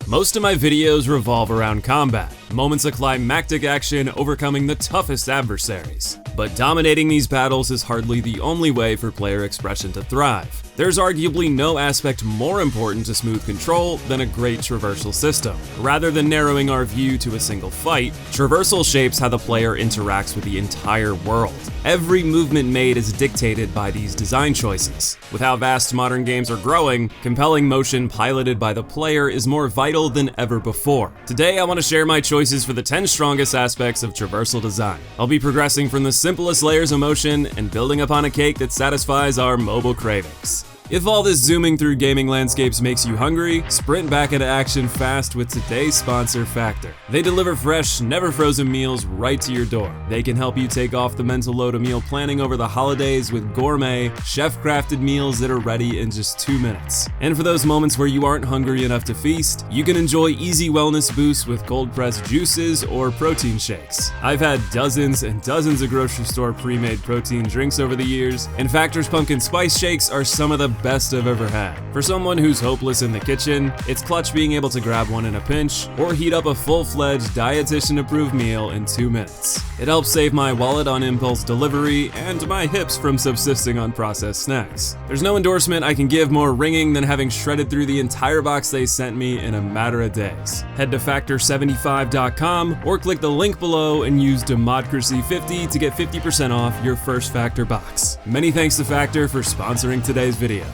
Most of my videos revolve around combat, moments of climactic action overcoming the toughest adversaries. But dominating these battles is hardly the only way for player expression to thrive. There's arguably no aspect more important to smooth control than a great traversal system. Rather than narrowing our view to a single fight, traversal shapes how the player interacts with the entire world. Every movement made is dictated by these design choices. With how vast modern games are growing, compelling motion piloted by the player is more vital than ever before. Today I want to share my choices for the 10 strongest aspects of traversal design. I'll be progressing from the simplest layers of motion and building upon a cake that satisfies our mobile cravings. If all this zooming through gaming landscapes makes you hungry, sprint back into action fast with today's sponsor, Factor. They deliver fresh, never frozen meals right to your door. They can help you take off the mental load of meal planning over the holidays with gourmet, chef-crafted meals that are ready in just 2 minutes. And for those moments where you aren't hungry enough to feast, you can enjoy easy wellness boosts with cold-pressed juices or protein shakes. I've had dozens and dozens of grocery store pre-made protein drinks over the years, and Factor's pumpkin spice shakes are some of the best I've ever had. For someone who's hopeless in the kitchen, it's clutch being able to grab one in a pinch or heat up a full-fledged dietitian-approved meal in 2 minutes. It helps save my wallet on impulse delivery and my hips from subsisting on processed snacks. There's no endorsement I can give more ringing than having shredded through the entire box they sent me in a matter of days. Head to factor75.com or click the link below and use Democracy50 to get 50% off your first Factor box. Many thanks to Factor for sponsoring today's video.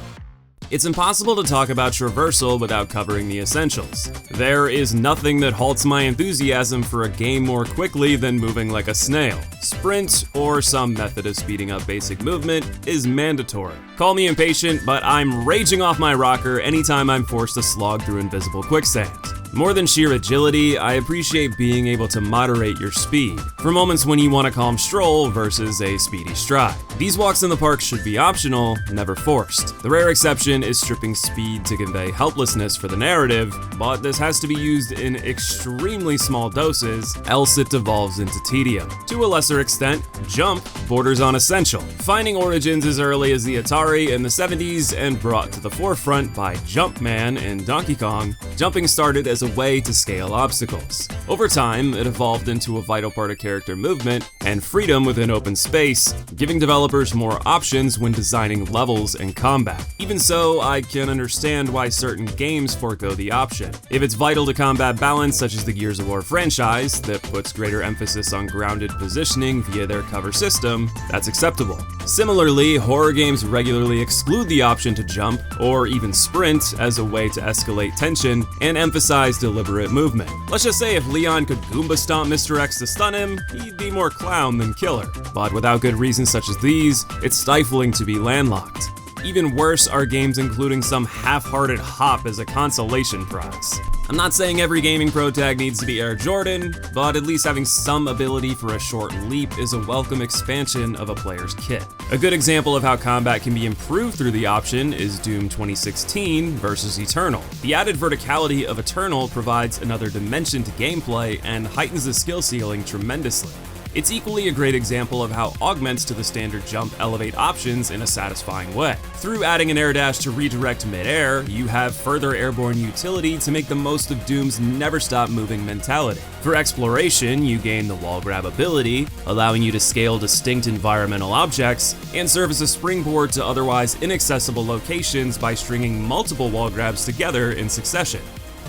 It's impossible to talk about traversal without covering the essentials. There is nothing that halts my enthusiasm for a game more quickly than moving like a snail. Sprint, or some method of speeding up basic movement, is mandatory. Call me impatient, but I'm raging off my rocker anytime I'm forced to slog through invisible quicksand. More than sheer agility, I appreciate being able to moderate your speed, for moments when you want a calm stroll versus a speedy stride. These walks in the park should be optional, never forced. The rare exception is stripping speed to convey helplessness for the narrative, but this has to be used in extremely small doses, else it devolves into tedium. To a lesser extent, jump borders on essential, finding origins as early as the Atari in the 70s and brought to the forefront by Jumpman and Donkey Kong. Jumping started as a way to scale obstacles. Over time, it evolved into a vital part of character movement and freedom within open space, giving developers more options when designing levels and combat. Even so, I can understand why certain games forego the option. If it's vital to combat balance, such as the Gears of War franchise, that puts greater emphasis on grounded positioning via their cover system, that's acceptable. Similarly, horror games regularly exclude the option to jump, or even sprint, as a way to escalate tension and emphasize deliberate movement. Let's just say if Leon could Goomba stomp Mr. X to stun him, he'd be more clown than killer. But without good reasons such as these, it's stifling to be landlocked. Even worse are games including some half-hearted hop as a consolation prize. I'm not saying every gaming pro tag needs to be Air Jordan, but at least having some ability for a short leap is a welcome expansion of a player's kit. A good example of how combat can be improved through the option is Doom 2016 versus Eternal. The added verticality of Eternal provides another dimension to gameplay and heightens the skill ceiling tremendously. It's equally a great example of how augments to the standard jump elevate options in a satisfying way. Through adding an air dash to redirect mid-air, you have further airborne utility to make the most of Doom's never stop moving mentality. For exploration, you gain the wall grab ability, allowing you to scale distinct environmental objects, and serve as a springboard to otherwise inaccessible locations by stringing multiple wall grabs together in succession.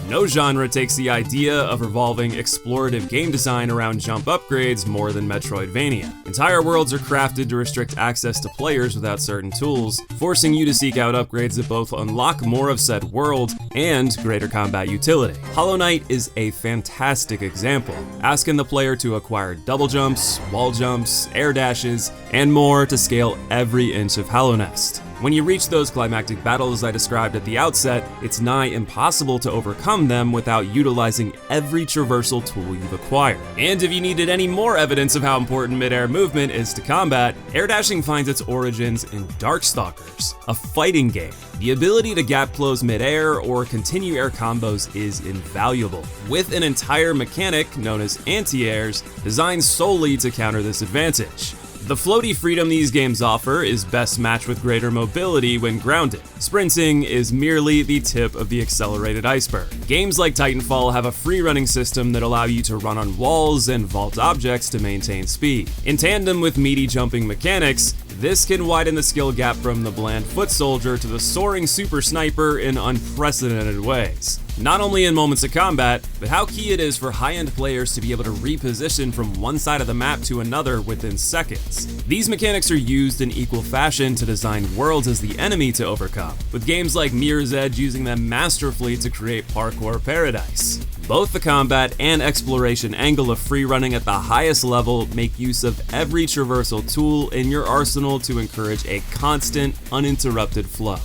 No genre takes the idea of revolving explorative game design around jump upgrades more than Metroidvania. Entire worlds are crafted to restrict access to players without certain tools, forcing you to seek out upgrades that both unlock more of said world and greater combat utility. Hollowknight is a fantastic example, asking the player to acquire double jumps, wall jumps, air dashes, and more to scale every inch of Hallownest. When you reach those climactic battles I described at the outset, it's nigh impossible to overcome them without utilizing every traversal tool you've acquired. And if you needed any more evidence of how important mid-air movement is to combat, air dashing finds its origins in Darkstalkers, a fighting game. The ability to gap close mid-air or continue air combos is invaluable, with an entire mechanic known as anti-airs designed solely to counter this advantage. The floaty freedom these games offer is best matched with greater mobility when grounded. Sprinting is merely the tip of the accelerated iceberg. Games like Titanfall have a free-running system that allow you to run on walls and vault objects to maintain speed. In tandem with meaty jumping mechanics, this can widen the skill gap from the bland foot soldier to the soaring super sniper in unprecedented ways. Not only in moments of combat, but how key it is for high-end players to be able to reposition from one side of the map to another within seconds. These mechanics are used in equal fashion to design worlds as the enemy to overcome, with games like Mirror's Edge using them masterfully to create parkour paradise. Both the combat and exploration angle of free running at the highest level make use of every traversal tool in your arsenal to encourage a constant, uninterrupted flow.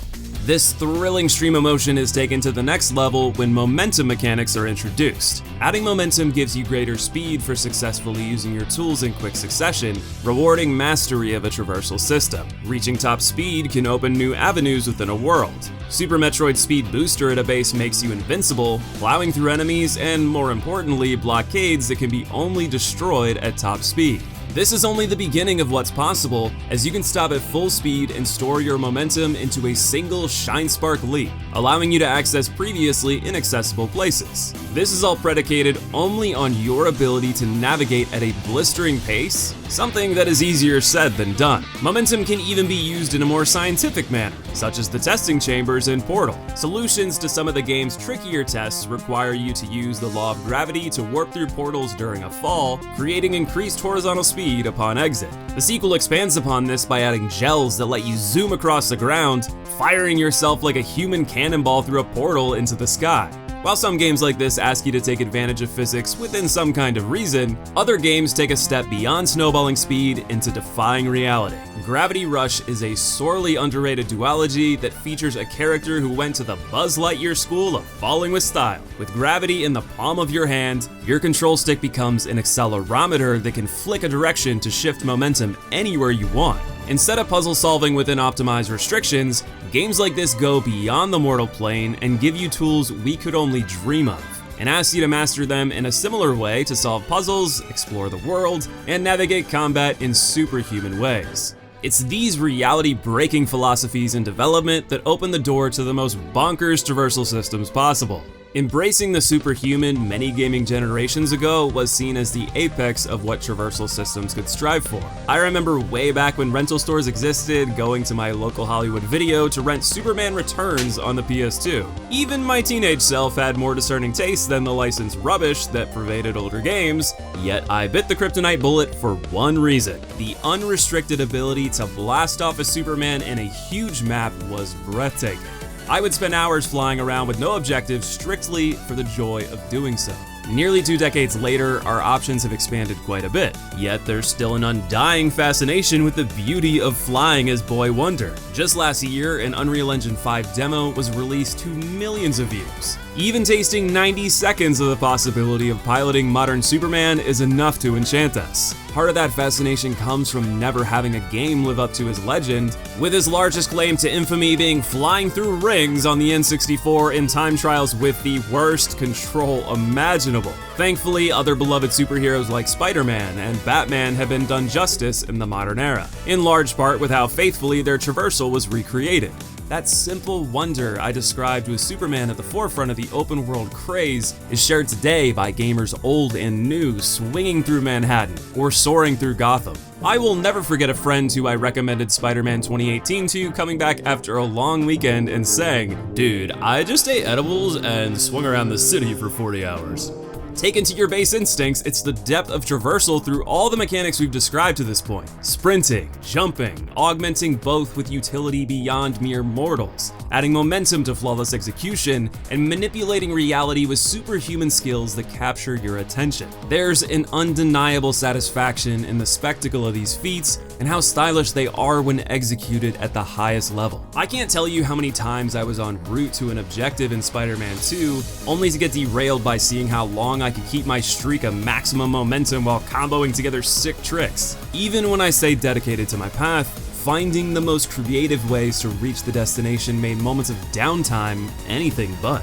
This thrilling stream of motion is taken to the next level when momentum mechanics are introduced. Adding momentum gives you greater speed for successfully using your tools in quick succession, rewarding mastery of a traversal system. Reaching top speed can open new avenues within a world. Super Metroid Speed Booster at a base makes you invincible, plowing through enemies and, more importantly, blockades that can be only destroyed at top speed. This is only the beginning of what's possible, as you can stop at full speed and store your momentum into a single Shine Spark leap, allowing you to access previously inaccessible places. This is all predicated only on your ability to navigate at a blistering pace, something that is easier said than done. Momentum can even be used in a more scientific manner, such as the testing chambers in Portal. Solutions to some of the game's trickier tests require you to use the law of gravity to warp through portals during a fall, creating increased horizontal speed upon exit. The sequel expands upon this by adding gels that let you zoom across the ground, firing yourself like a human cannonball through a portal into the sky. While some games like this ask you to take advantage of physics within some kind of reason, other games take a step beyond snowballing speed into defying reality. Gravity Rush is a sorely underrated duology that features a character who went to the Buzz Lightyear school of falling with style. With gravity in the palm of your hand, your control stick becomes an accelerometer that can flick a direction to shift momentum anywhere you want. Instead of puzzle solving within optimized restrictions, games like this go beyond the mortal plane and give you tools we could only dream of, and ask you to master them in a similar way to solve puzzles, explore the world, and navigate combat in superhuman ways. It's these reality-breaking philosophies in development that open the door to the most bonkers traversal systems possible. Embracing the superhuman many gaming generations ago was seen as the apex of what traversal systems could strive for. I remember way back when rental stores existed, going to my local Hollywood Video to rent Superman Returns on the PS2. Even my teenage self had more discerning taste than the licensed rubbish that pervaded older games, yet I bit the kryptonite bullet for one reason. The unrestricted ability to blast off a Superman in a huge map was breathtaking. I would spend hours flying around with no objective strictly for the joy of doing so. Nearly 2 decades later, our options have expanded quite a bit, yet there's still an undying fascination with the beauty of flying as boy wonder. Just last year, an Unreal Engine 5 demo was released to millions of views. Even tasting 90 seconds of the possibility of piloting modern Superman is enough to enchant us. Part of that fascination comes from never having a game live up to his legend, with his largest claim to infamy being flying through rings on the N64 in time trials with the worst control imaginable. Thankfully, other beloved superheroes like Spider-Man and Batman have been done justice in the modern era, in large part with how faithfully their traversal was recreated. That simple wonder I described with Superman at the forefront of the open world craze is shared today by gamers old and new swinging through Manhattan or soaring through Gotham. I will never forget a friend who I recommended Spider-Man 2018 to coming back after a long weekend and saying, "Dude, I just ate edibles and swung around the city for 40 hours. Taken to your base instincts, it's the depth of traversal through all the mechanics we've described to this point. Sprinting, jumping, augmenting both with utility beyond mere mortals, adding momentum to flawless execution, and manipulating reality with superhuman skills that capture your attention. There's an undeniable satisfaction in the spectacle of these feats and how stylish they are when executed at the highest level. I can't tell you how many times I was en route to an objective in Spider-Man 2, only to get derailed by seeing how long I could keep my streak of maximum momentum while comboing together sick tricks. Even when I say dedicated to my path, finding the most creative ways to reach the destination made moments of downtime anything but.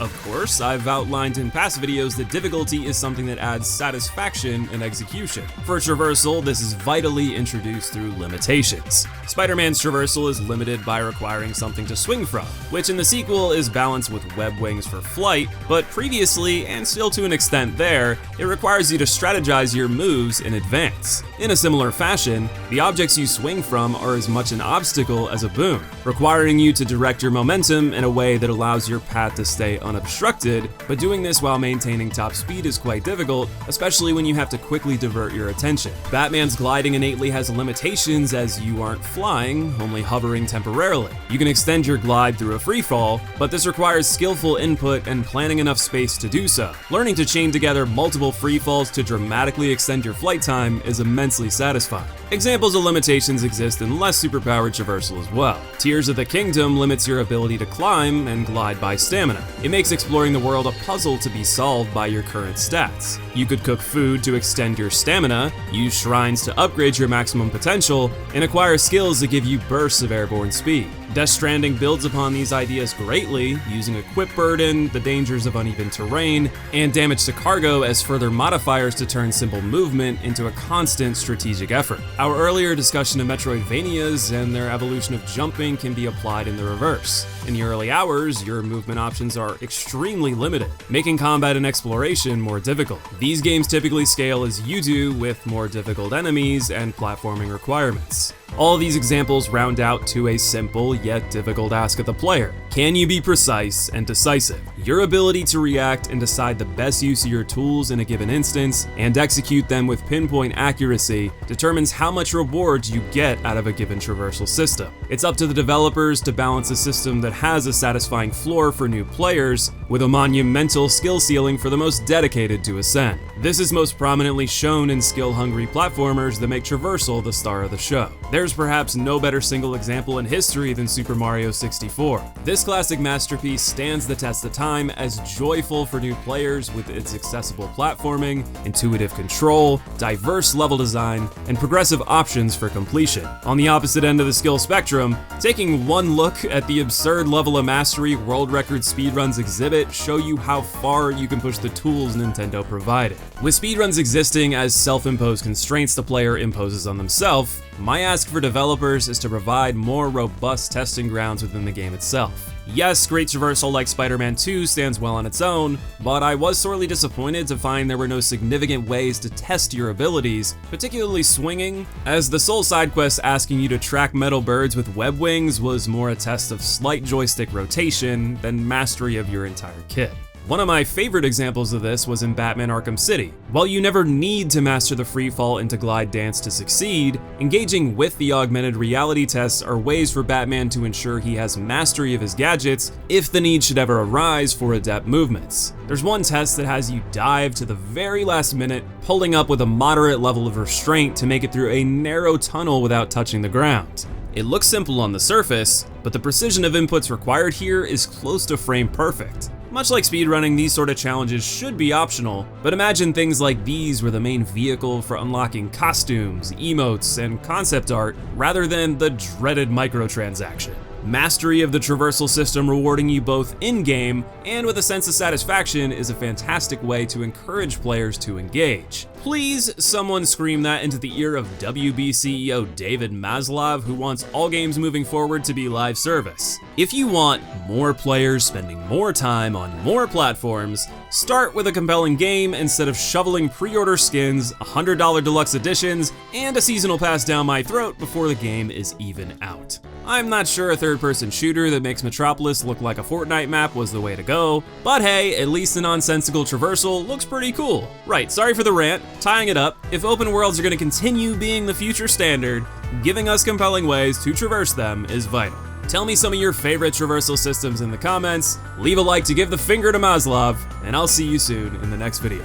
Of course, I've outlined in past videos that difficulty is something that adds satisfaction in execution. For traversal, this is vitally introduced through limitations. Spider-Man's traversal is limited by requiring something to swing from, which in the sequel is balanced with web wings for flight, but previously, and still to an extent there, it requires you to strategize your moves in advance. In a similar fashion, the objects you swing from are as much an obstacle as a boon, requiring you to direct your momentum in a way that allows your path to stay unobstructed, but doing this while maintaining top speed is quite difficult, especially when you have to quickly divert your attention. Batman's gliding innately has limitations as you aren't flying, only hovering temporarily. You can extend your glide through a freefall, but this requires skillful input and planning enough space to do so. Learning to chain together multiple freefalls to dramatically extend your flight time is immensely satisfying. Examples of limitations exist in less superpowered traversal as well. Tears of the Kingdom limits your ability to climb and glide by stamina. It makes exploring the world a puzzle to be solved by your current stats. You could cook food to extend your stamina, use shrines to upgrade your maximum potential, and acquire skills that give you bursts of airborne speed. Death Stranding builds upon these ideas greatly, using equip burden, the dangers of uneven terrain, and damage to cargo as further modifiers to turn simple movement into a constant strategic effort. Our earlier discussion of Metroidvanias and their evolution of jumping can be applied in the reverse. In the early hours, your movement options are extremely limited, making combat and exploration more difficult. These games typically scale as you do, with more difficult enemies and platforming requirements. All these examples round out to a simple yet difficult ask of the player. Can you be precise and decisive? Your ability to react and decide the best use of your tools in a given instance and execute them with pinpoint accuracy determines how much rewards you get out of a given traversal system. It's up to the developers to balance a system that has a satisfying floor for new players with a monumental skill ceiling for the most dedicated to ascend. This is most prominently shown in skill-hungry platformers that make traversal the star of the show. There's perhaps no better single example in history than Super Mario 64. This classic masterpiece stands the test of time as joyful for new players with its accessible platforming, intuitive control, diverse level design, and progressive options for completion. On the opposite end of the skill spectrum, taking one look at the absurd level of mastery world record speedruns exhibit show you how far you can push the tools Nintendo provided. With speedruns existing as self-imposed constraints the player imposes on themselves, my ask for developers is to provide more robust testing grounds within the game itself. Yes, great traversal like Spider-Man 2 stands well on its own, but I was sorely disappointed to find there were no significant ways to test your abilities, particularly swinging, as the sole side quest asking you to track metal birds with web wings was more a test of slight joystick rotation than mastery of your entire kit. One of my favorite examples of this was in Batman Arkham City. While you never need to master the freefall into glide dance to succeed, engaging with the augmented reality tests are ways for Batman to ensure he has mastery of his gadgets if the need should ever arise for adept movements. There's one test that has you dive to the very last minute, pulling up with a moderate level of restraint to make it through a narrow tunnel without touching the ground. It looks simple on the surface, but the precision of inputs required here is close to frame perfect. Much like speedrunning, these sort of challenges should be optional, but imagine things like these were the main vehicle for unlocking costumes, emotes, and concept art, rather than the dreaded microtransaction. Mastery of the traversal system rewarding you both in-game and with a sense of satisfaction is a fantastic way to encourage players to engage. Please, someone scream that into the ear of WB CEO David Maslov, who wants all games moving forward to be live service. If you want more players spending more time on more platforms, start with a compelling game instead of shoveling pre-order skins, $100 deluxe editions, and a seasonal pass down my throat before the game is even out. I'm not sure a third-person shooter that makes Metropolis look like a Fortnite map was the way to go, but hey, at least the nonsensical traversal looks pretty cool. Right, sorry for the rant. Tying it up, if open worlds are going to continue being the future standard, giving us compelling ways to traverse them is vital. Tell me some of your favorite traversal systems in the comments, leave a like to give the finger to Maslov, and I'll see you soon in the next video.